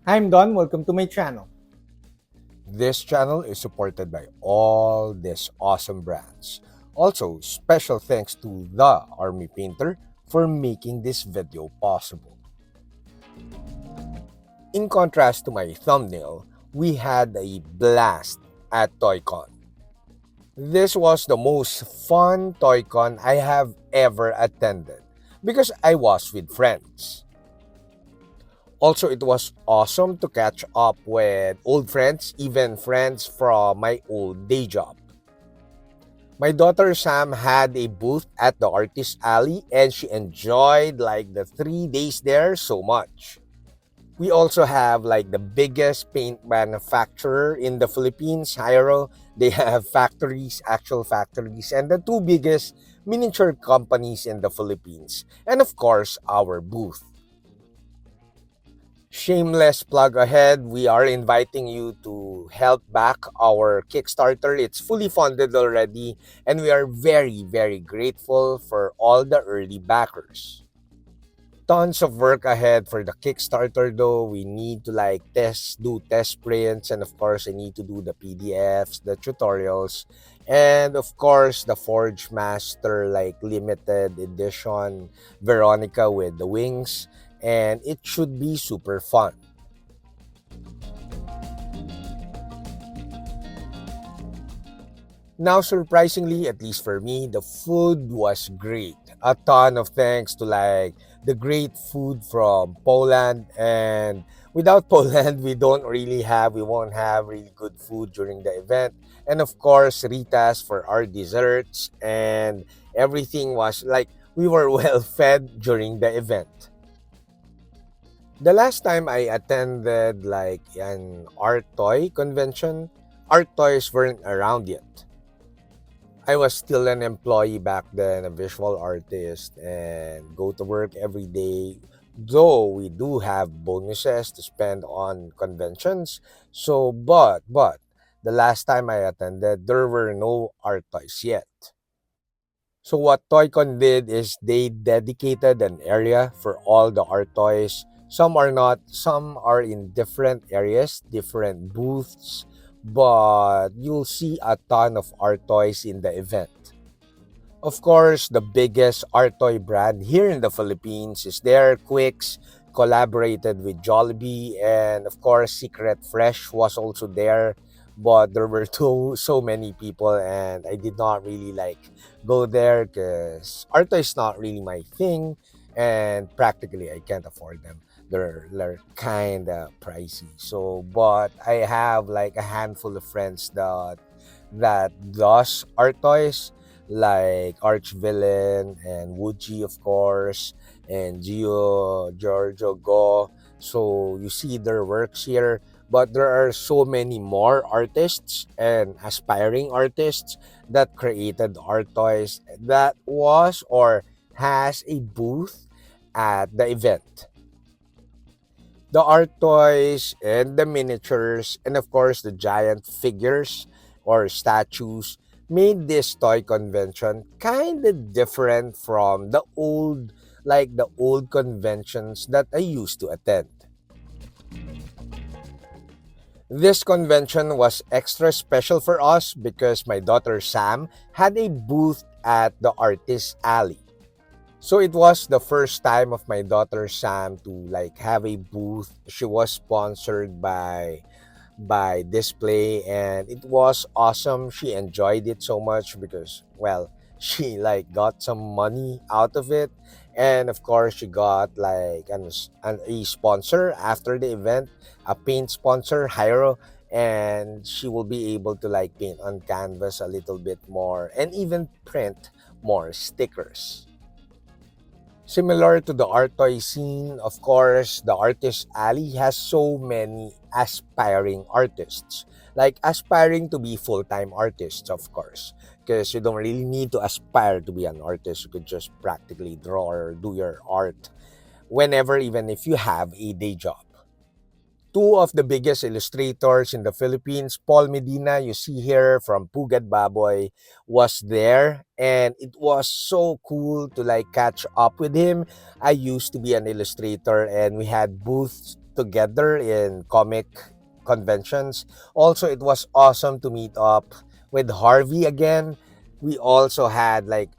I'm Don, welcome to my channel. This channel is supported by all these awesome brands. Also, special thanks to the Army Painter for making this video possible. In contrast to my thumbnail, we had a blast at ToyCon. This was the most fun ToyCon I have ever attended because I was with friends. Also, it was awesome to catch up with old friends, even friends from my old day job. My daughter Sam had a booth at the Artist Alley and she enjoyed like the 3 days there so much. We also have like the biggest paint manufacturer in the Philippines, Hiro. They have factories, actual factories, and the two biggest miniature companies in the Philippines. And of course, our booth. Shameless plug ahead, we are inviting you to help back our Kickstarter. It's fully funded already, and we are very, very grateful for all the early backers. Tons of work ahead for the Kickstarter though. We need to like do test prints, and of course, I need to do the PDFs, the tutorials, and of course, the Forge Master like limited edition Veronica with the wings, and it should be super fun. Now, surprisingly, at least for me, the food was great. A ton of thanks to like the great food from Poland. And without Poland, we won't have really good food during the event. And of course, Rita's for our desserts. And everything was like we were well fed during the event. The last time I attended like an art toy convention, art toys weren't around yet. I was still an employee back then, a visual artist, and go to work every day. Though we do have bonuses to spend on conventions. So, but the last time I attended, there were no art toys yet. So what ToyCon did is they dedicated an area for all the art toys. Some are not, some are in different areas, different booths, but you'll see a ton of art toys in the event. Of course, the biggest art toy brand here in the Philippines is there. Quicks collaborated with Jollibee, and of course, Secret Fresh was also there. But there were so many people, and I did not really like go there because art toy is not really my thing, and practically I can't afford them. They're kind of pricey. So, but I have like a handful of friends that does art toys like Archvillain and Wuji, of course, and Gio Giorgio Go. So you see their works here, but there are so many more artists and aspiring artists that created art toys that was or has a booth at the event. The art toys and the miniatures, and of course the giant figures or statues made this toy convention kind of different from the old conventions that I used to attend. This convention was extra special for us because my daughter Sam had a booth at the Artist Alley. So it was the first time of my daughter Sam to like have a booth. She was sponsored by Display, and it was awesome. She enjoyed it so much because well, she like got some money out of it, and of course she got like a sponsor after the event, a paint sponsor, Hiro, and she will be able to like paint on canvas a little bit more and even print more stickers. Similar to the art toy scene, of course, the Artist Alley has so many aspiring artists. Like aspiring to be full-time artists, of course. Because you don't really need to aspire to be an artist. You could just practically draw or do your art whenever, even if you have a day job. Two of the biggest illustrators in the Philippines, Paul Medina, you see here from Pugad Baboy, was there. And it was so cool to like catch up with him. I used to be an illustrator and we had booths together in comic conventions. Also, it was awesome to meet up with Harvey again. We also had like,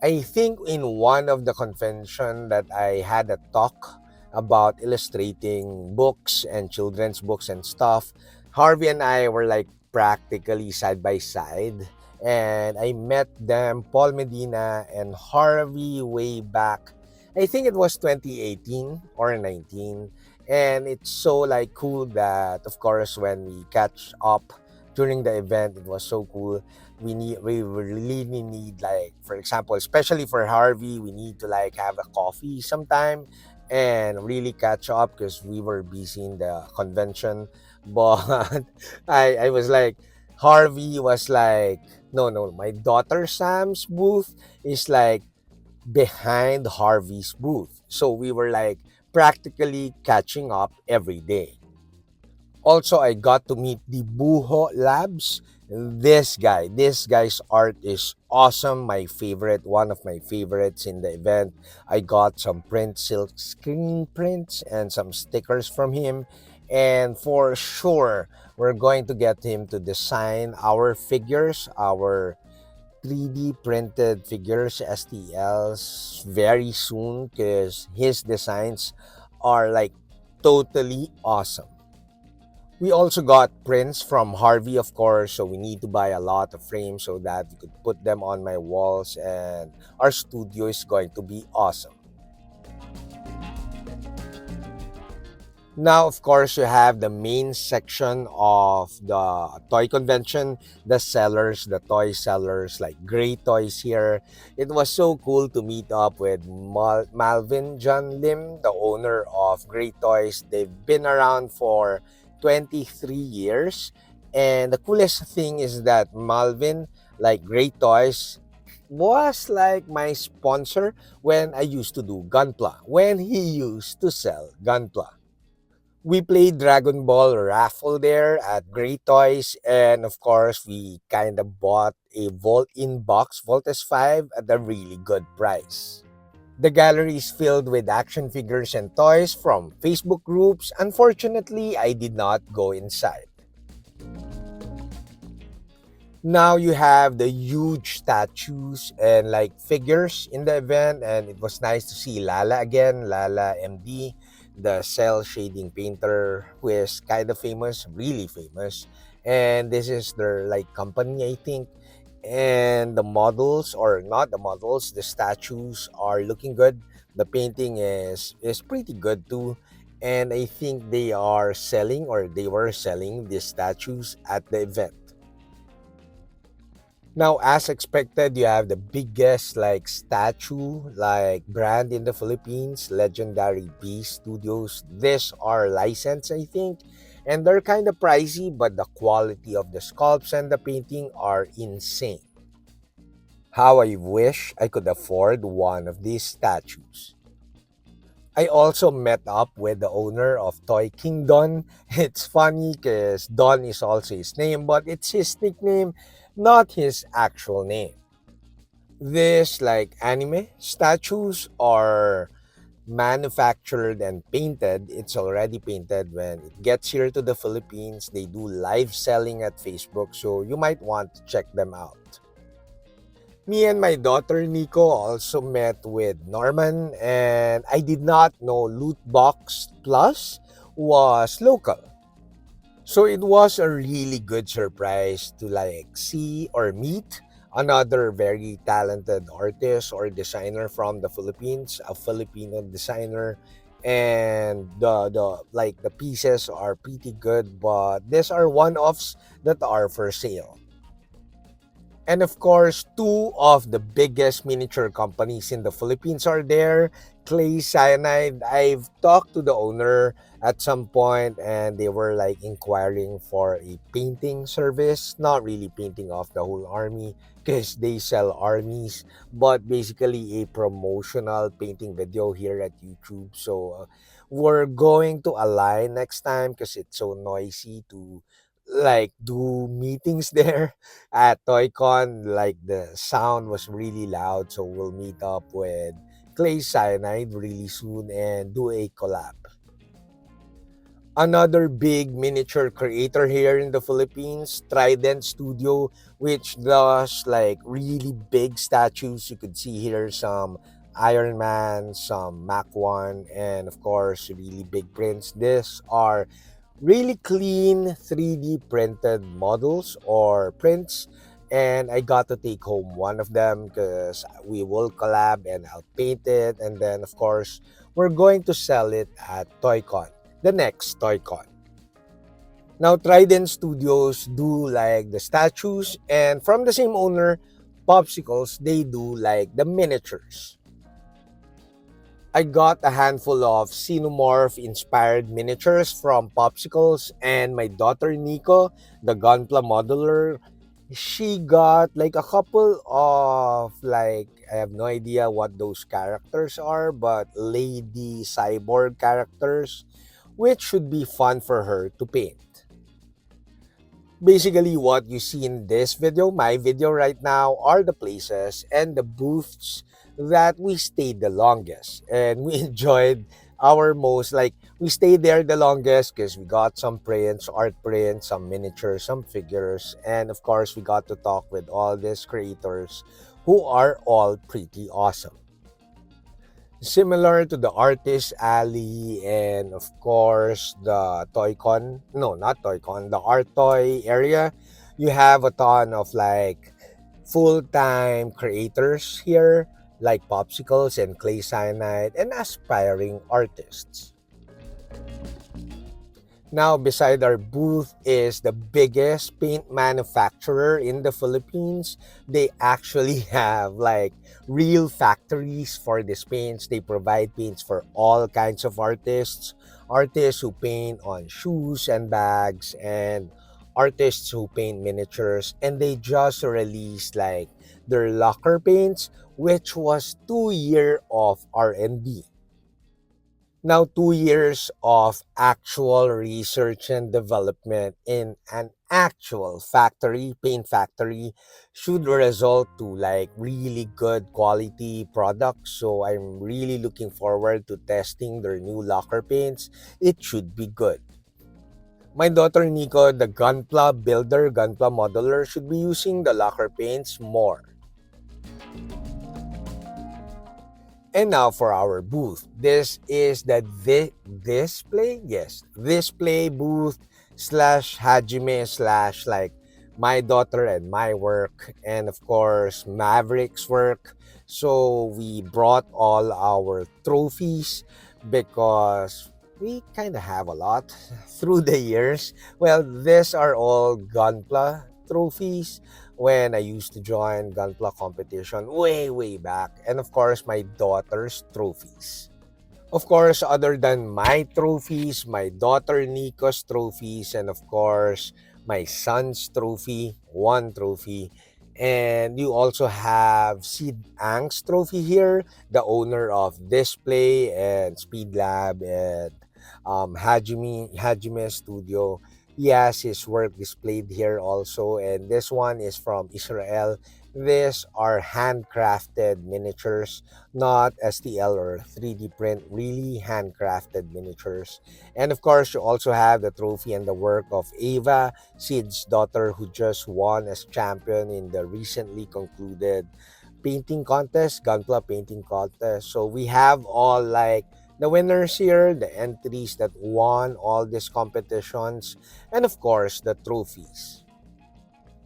I think in one of the convention that I had a talk about illustrating books and children's books and stuff. Harvey and I were like practically side by side, and I met them, Paul Medina and Harvey, way back. I think it was 2018 or 19. And it's so like cool that of course when we catch up during the event, it was so cool. We really need, like, for example, especially for Harvey, we need to like have a coffee sometime and really catch up because we were busy in the convention. But I was like, Harvey was like, no, my daughter Sam's booth is like behind Harvey's booth, so we were like practically catching up every day. Also, I got to meet the Buho Labs. This guy's art is awesome. My favorite, one of my favorites in the event. I got some print silk screen prints and some stickers from him. And for sure, we're going to get him to design our figures, our 3D printed figures, STLs, very soon because his designs are like totally awesome. We also got prints from Harvey, of course, so we need to buy a lot of frames so that we could put them on my walls, and our studio is going to be awesome. Now, of course, you have the main section of the toy convention, the sellers, the toy sellers, like great toys here. It was so cool to meet up with Malvin John Lim, the owner of Great Toys. They've been around for 23 years. And the coolest thing is that Malvin, like Great Toys, was like my sponsor when I used to do gunpla, when he used to sell gunpla. We played Dragon Ball raffle there at Great Toys, and of course, we kind of bought a Volt-in box, Voltes 5, at a really good price. The gallery is filled with action figures and toys from Facebook groups. Unfortunately, I did not go inside. Now you have the huge statues and like figures in the event, and it was nice to see Lala again, Lala MD, the cell shading painter who is kind of famous, really famous. And this is their like company, I think. And the models, or not the models, the statues are looking good. The painting is pretty good too. And I think they are selling, or they were selling these statues at the event. Now, as expected, you have the biggest like statue like brand in the Philippines, Legendary B Studios. These are licensed, I think, and they're kind of pricey, but the quality of the sculpts and the painting are insane. How I wish I could afford one of these statues. I also met up with the owner of Toy King Don. It's funny because Don is also his name, but it's his nickname, not his actual name. These like anime statues are manufactured and painted. It's already painted. When it gets here to the Philippines, they do live selling at Facebook, so you might want to check them out. Me and my daughter Nico also met with Norman, and I did not know Loot Box Plus was local. So it was a really good surprise to like see or meet another very talented artist or designer from the Philippines, a Filipino designer. And the like the pieces are pretty good, but these are one-offs that are for sale. And of course, two of the biggest miniature companies in the Philippines are there. Clay Cyanide. I've talked to the owner at some point, and they were like inquiring for a painting service. Not really painting off the whole army because they sell armies, but basically a promotional painting video here at YouTube. So we're going to align next time because it's so noisy to like do meetings there at ToyCon. Like the sound was really loud, so we'll meet up with Clay Cyanide really soon and do a collab. Another big miniature creator here in the Philippines, Trident Studio, which does like really big statues. You could see here some Iron Man, some Mach 1, and of course, really big prints. These are really clean 3D printed models or prints. And I got to take home one of them because we will collab and I'll paint it. And then, of course, we're going to sell it at ToyCon, the next ToyCon. Now, Trident Studios do like the statues, and from the same owner, Popsicles, they do like the miniatures. I got a handful of Xenomorph inspired miniatures from Popsicles, and my daughter Nico, the gunpla modeler, she got like a couple of like, I have no idea what those characters are, but lady cyborg characters, which should be fun for her to paint. Basically, what you see in this video, my video right now, are the places and the booths that we stayed the longest. And we enjoyed our most, like, we stayed there the longest because we got some prints, art prints, some miniatures, some figures. And of course, we got to talk with all these creators who are all pretty awesome. Similar to the Artist Alley and of course the ToyCon, no, not ToyCon, the Art Toy area, you have a ton of like full-time creators here like Popsicles and Clay Cyanide and aspiring artists. Now, beside our booth is the biggest paint manufacturer in the Philippines. They actually have like real factories for these paints. They provide paints for all kinds of artists. Artists who paint on shoes and bags, and artists who paint miniatures. And they just released like their Lacquer paints, which was 2 years of R&D. Now, 2 years of actual research and development in an actual factory, paint factory, should result to like really good quality products. So I'm really looking forward to testing their new lacquer paints. It should be good. My daughter Nico, the gunpla builder, gunpla modeler, should be using the lacquer paints more. And now for our booth. This is the display? Yes, display booth slash Hajime slash like my daughter and my work, and of course Maverick's work. So we brought all our trophies because we kind of have a lot through the years. Well, these are all Gunpla trophies when I used to join gunpla competition way back, and of course my daughter's trophies. Of course, other than my trophies, my daughter Nico's trophies, and of course my son's trophy, one trophy. And you also have Sid Ang's trophy here, the owner of Display and Speed Lab and Hajime Studio. He has his work displayed here also, and this one is from Israel. These are handcrafted miniatures, not STL or 3D print, really handcrafted miniatures. And of course, you also have the trophy and the work of Ava, Sid's daughter, who just won as champion in the recently concluded painting contest, Gunpla painting contest. So we have all like the winners here, the entries that won all these competitions, and of course the trophies.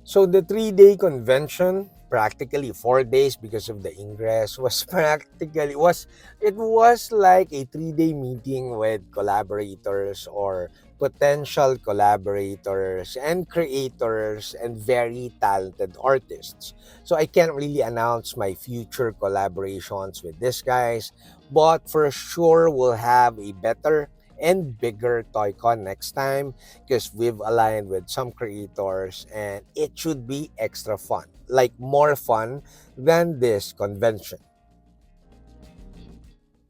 So the 3-day convention, practically 4 days because of the ingress, was practically was it was like a 3-day meeting with collaborators or potential collaborators and creators and very talented artists. So I can't really announce my future collaborations with these guys, but for sure we'll have a better and bigger ToyCon next time because we've aligned with some creators and it should be extra fun, like more fun than this convention.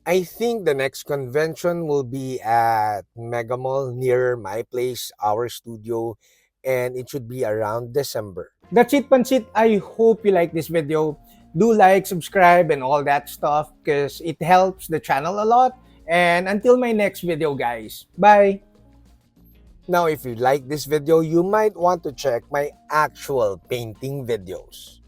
I think the next convention will be at Mega Mall near my place, our studio, and it should be around December. That's it, Pansit. I hope you like this video. Do like, subscribe, and all that stuff because it helps the channel a lot. And until my next video, guys. Bye! Now, if you like this video, you might want to check my actual painting videos.